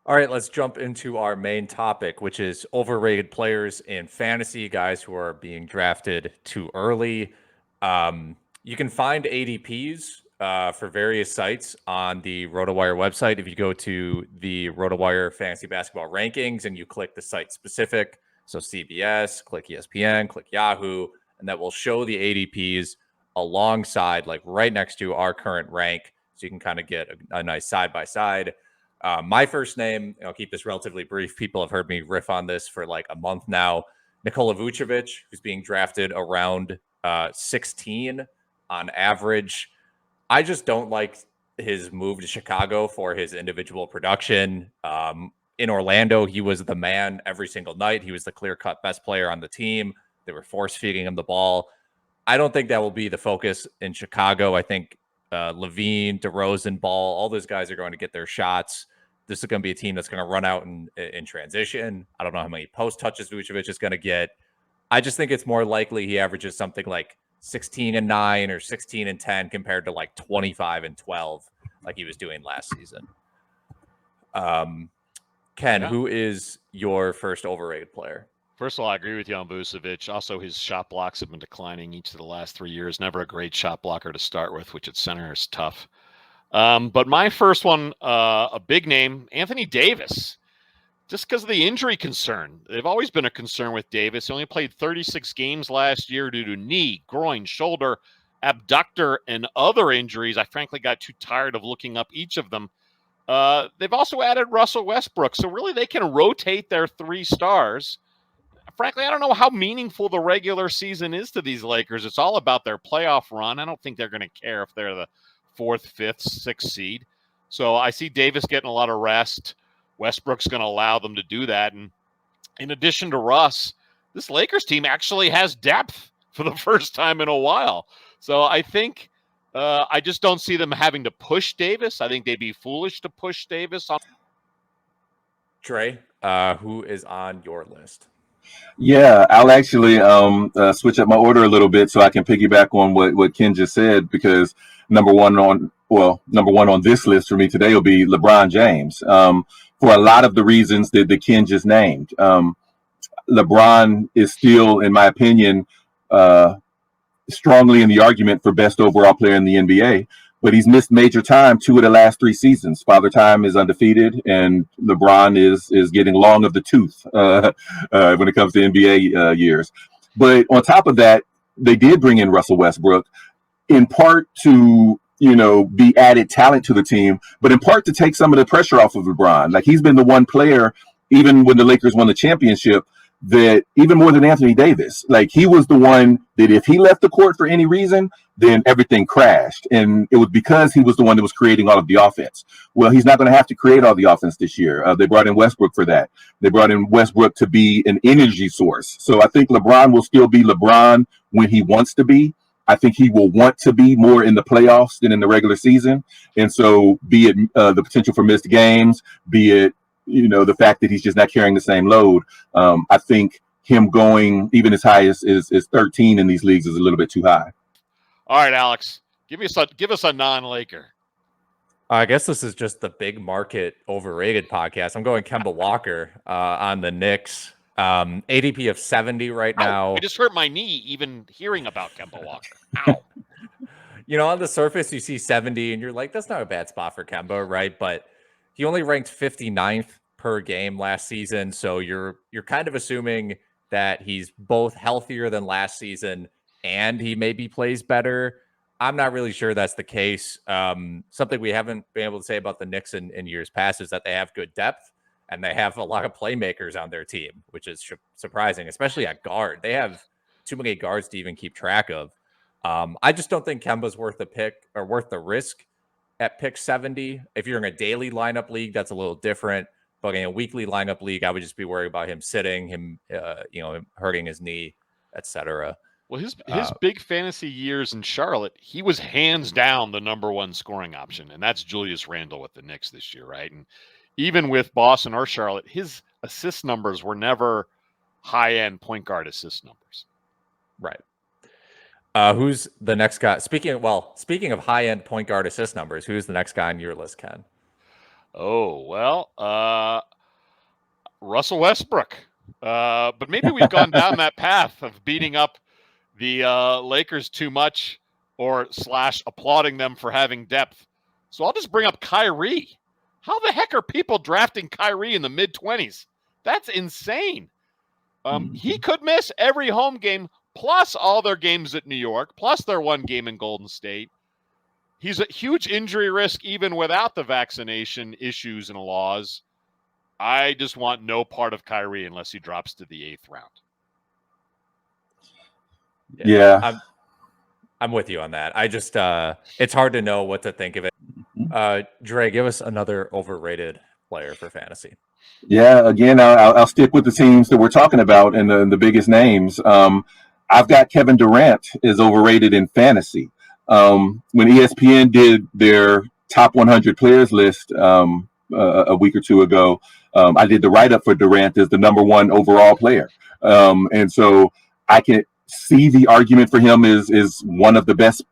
All right, let's jump into our main topic, which is overrated players in fantasy, guys who are being drafted too early. You can find ADPs for various sites on the RotoWire website. If you go to the RotoWire Fantasy Basketball Rankings and you click the site specific, so CBS, click ESPN, click Yahoo, and that will show the ADPs alongside, like right next to our current rank. So you can kind of get a nice side by side. My first name, I'll keep this relatively brief. People have heard me riff on this for like a month now. Nikola Vucevic, who's being drafted around 16 on average. I just don't like his move to Chicago for his individual production. In Orlando, he was the man every single night. He was the clear-cut best player on the team. They were force-feeding him the ball. I don't think that will be the focus in Chicago. I think Levine, DeRozan, Ball, all those guys are going to get their shots. This is going to be a team that's going to run out in transition. I don't know how many post touches Vucevic is going to get. I just think it's more likely he averages something like 16 and 9 or 16 and 10 compared to like 25 and 12 like he was doing last season. Ken, who is your first overrated player? First of all, I agree with you on Vucevic. Also, his shot blocks have been declining each of the last 3 years. Never a great shot blocker to start with, which at center is tough. But my first one, a big name, Anthony Davis. Just because of the injury concern. They've always been a concern with Davis. He only played 36 games last year due to knee, groin, shoulder, abductor, and other injuries. I frankly got too tired of looking up each of them. They've also added Russell Westbrook, so really they can rotate their 3 stars. Frankly, I don't know how meaningful the regular season is to these Lakers. It's all about their playoff run. I don't think they're going to care if they're the 4th, 5th, 6th seed. So I see Davis getting a lot of rest. Westbrook's going to allow them to do that. And in addition to Russ, this Lakers team actually has depth for the first time in a while. So I think I just don't see them having to push Davis. I think they'd be foolish to push Davis. Trey, who is on your list? Yeah, I'll actually switch up my order a little bit so I can piggyback on what Ken just said, because number one on this list for me today will be LeBron James, for a lot of the reasons that Ken just named. LeBron is still, in my opinion, strongly in the argument for best overall player in the NBA. But he's missed major time 2 of the last 3 seasons. Father Time is undefeated, and LeBron is getting long of the tooth when it comes to NBA years. But on top of that, they did bring in Russell Westbrook, in part to be added talent to the team, but in part to take some of the pressure off of LeBron. Like, he's been the one player, even when the Lakers won the championship, that even more than Anthony Davis, like, he was the one that if he left the court for any reason, then everything crashed. And it was because he was the one that was creating all of the offense. Well, he's not going to have to create all the offense this year. They brought in Westbrook for that. They brought in Westbrook to be an energy source. So I think LeBron will still be LeBron when he wants to be. I think he will want to be more in the playoffs than in the regular season. And so, be it the potential for missed games, be it the fact that he's just not carrying the same load, I think him going even as high as 13 in these leagues is a little bit too high. All right, Alex, give us a non-Laker. I guess this is just the big market overrated podcast. I'm going Kemba Walker on the Knicks. ADP of 70 right now. I just hurt my knee even hearing about Kemba Walker. Ow. On the surface, you see 70 and you're like, that's not a bad spot for Kemba, right? But he only ranked 59th per game last season. So you're kind of assuming that he's both healthier than last season and he maybe plays better. I'm not really sure that's the case. Something we haven't been able to say about the Knicks in years past is that they have good depth and they have a lot of playmakers on their team, which is surprising, especially at guard. They have too many guards to even keep track of. I just don't think Kemba's worth the pick or worth the risk at pick 70. If you're in a daily lineup league, that's a little different. But in a weekly lineup league, I would just be worried about him sitting, him hurting his knee, etc. Well, his big fantasy years in Charlotte, he was hands down the number 1 scoring option, and that's Julius Randle with the Knicks this year, right? And even with Boston or Charlotte, his assist numbers were never high-end point guard assist numbers. Right. Who's the next guy? Speaking of high-end point guard assist numbers, who's the next guy on your list, Ken? Oh, well, Russell Westbrook. But maybe we've gone down that path of beating up the Lakers too much or / applauding them for having depth. So I'll just bring up Kyrie. How the heck are people drafting Kyrie in the mid-20s? That's insane. He could miss every home game, plus all their games at New York, plus their one game in Golden State. He's a huge injury risk even without the vaccination issues and laws. I just want no part of Kyrie unless he drops to the 8th round. Yeah. I'm with you on that. I just it's hard to know what to think of it. Dre, give us another overrated player for fantasy. Yeah, again, I'll stick with the teams that we're talking about and the biggest names. I've got Kevin Durant is overrated in fantasy. When ESPN did their top 100 players list a week or two ago, I did the write-up for Durant as the number 1 overall player. And so I can see the argument for him is one of the best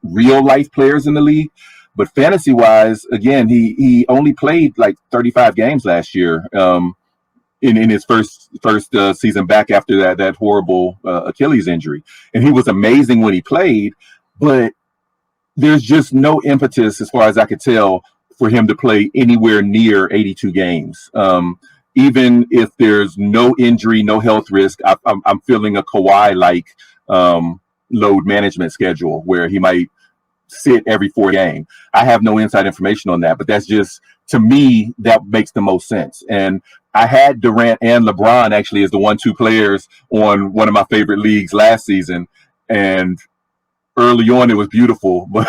real-life players in the league. But fantasy-wise, again, he only played like 35 games last year in his first season back after that horrible Achilles injury. And he was amazing when he played, but there's just no impetus, as far as I could tell, for him to play anywhere near 82 games. Even if there's no injury, no health risk, I'm feeling a Kawhi-like load management schedule where he might sit every 4 games. I have no inside information on that, but that's just, to me, that makes the most sense. And I had Durant and LeBron actually as the 1-2 players on one of my favorite leagues last season. And early on, it was beautiful, but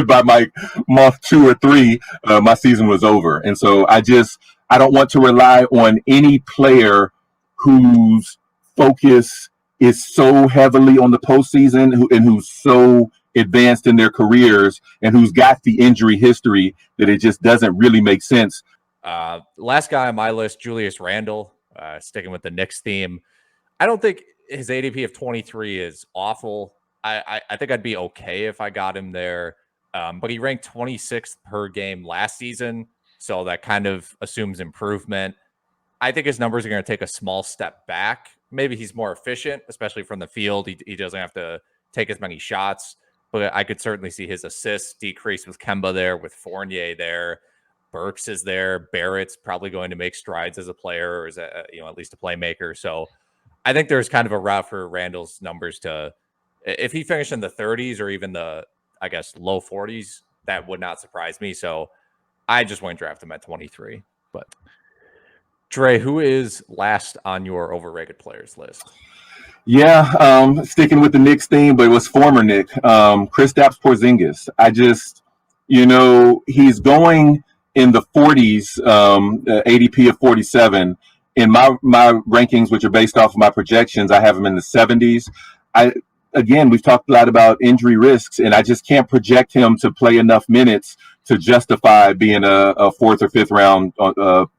by my month 2 or 3, my season was over. And so I don't want to rely on any player whose focus is so heavily on the postseason and who's so advanced in their careers and who's got the injury history that it just doesn't really make sense. Last guy on my list, Julius Randle, sticking with the Knicks theme. I don't think his ADP of 23 is awful. I think I'd be okay if I got him there. But he ranked 26th per game last season, so that kind of assumes improvement. I think his numbers are going to take a small step back. Maybe he's more efficient, especially from the field. He doesn't have to take as many shots. But I could certainly see his assists decrease with Kemba there, with Fournier there. Burks is there. Barrett's probably going to make strides as a player, or as at least a playmaker. So I think there's kind of a route for Randall's numbers to, if he finished in the 30s or even the, I guess, low 40s, that would not surprise me. So I just went draft him at 23. But Dre, who is last on your overrated players list? Yeah, sticking with the Knicks theme, but it was former Knick, Kristaps Porzingis. I just, he's going in the 40s, ADP of 47. In my rankings, which are based off of my projections, I have him in the 70s. Again, we've talked a lot about injury risks, and I just can't project him to play enough minutes to justify being a 4th or 5th round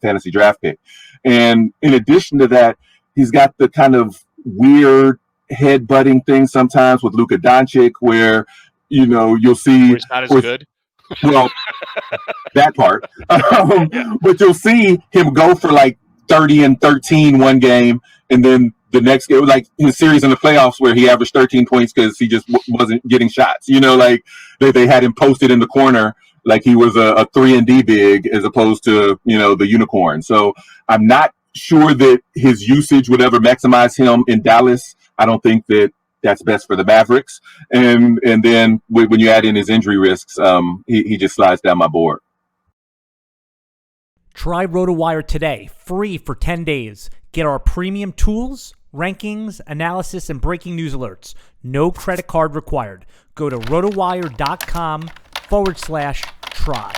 fantasy draft pick. And in addition to that, he's got the kind of weird head-butting thing sometimes with Luka Doncic, where you'll see it's not as good. Well, that part, but you'll see him go for like 30 and 13 one game, and then the next game, like his series in the playoffs where he averaged 13 points because he just wasn't getting shots. Like they had him posted in the corner like he was a 3-and-D big as opposed to the unicorn. So I'm not sure that his usage would ever maximize him in Dallas. I don't think that that's best for the Mavericks. And then when you add in his injury risks, he just slides down my board. Try RotoWire today, free for 10 days. Get our premium tools, rankings, analysis, and breaking news alerts. No credit card required. Go to rotowire.com/try.